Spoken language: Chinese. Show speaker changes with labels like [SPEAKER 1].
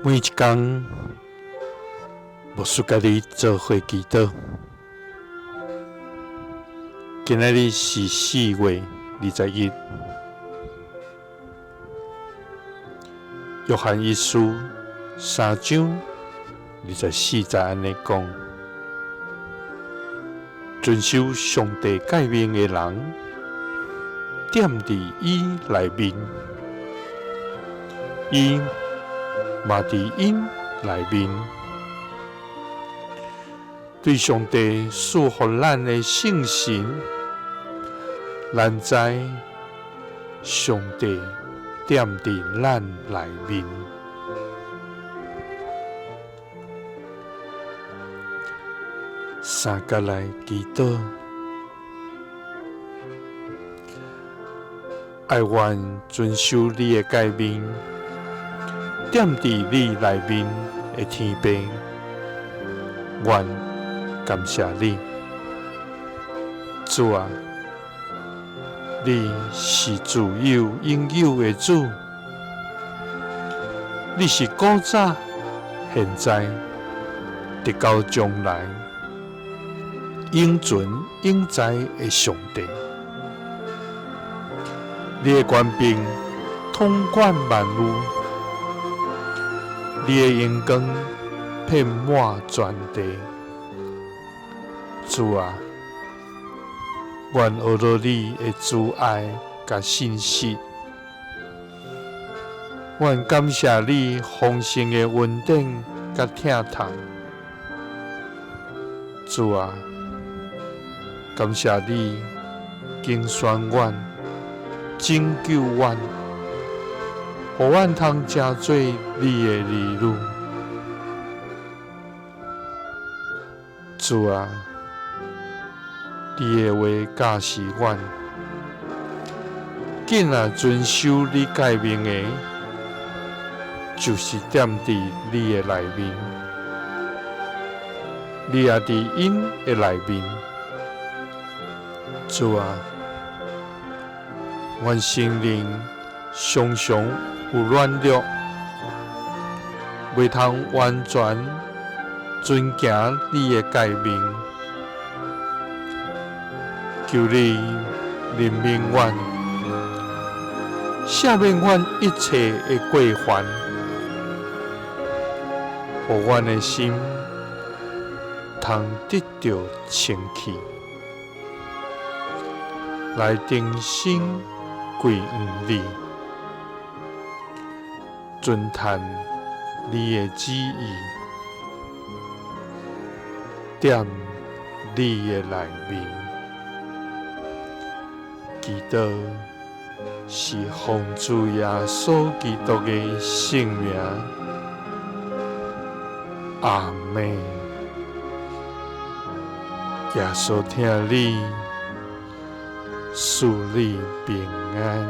[SPEAKER 1] 每一天，牧师家己做伙祈祷。今仔日是4月21，约翰一书3章24节安尼讲：遵守上帝诫命的人，踮伫伊内面，伊嘛伫因内面。对上帝赐予咱的圣神，咱知上帝踮伫咱内面。三角来祈祷，爱愿遵守你的诫命，踮伫你内面的天父，愿感谢你，主啊！你是自有永有的主，你是古早、现在、直到将来永存永在的上帝。你的权柄统管万物，你的阳光遍满全地。主啊，愿学到你的慈爱甲信息，愿感谢你丰盛的恩典甲疼痛。主啊，感谢你拣选阮、拯救阮，互阮通成做你的儿女。主啊，你的话教示阮，紧啊遵守你诫命的，就是踮伫你的内面，你也伫因的内面。主啊，阮心灵常常有软弱，袂通完全遵行你的诫命。求你怜悯阮，赦免阮一切的过犯，互阮的心通得到清气，来定心归于你，遵探你的旨意，踮你的内面。祈祷是奉主耶稣基督的圣名，阿们。耶稣听你，赐你平安。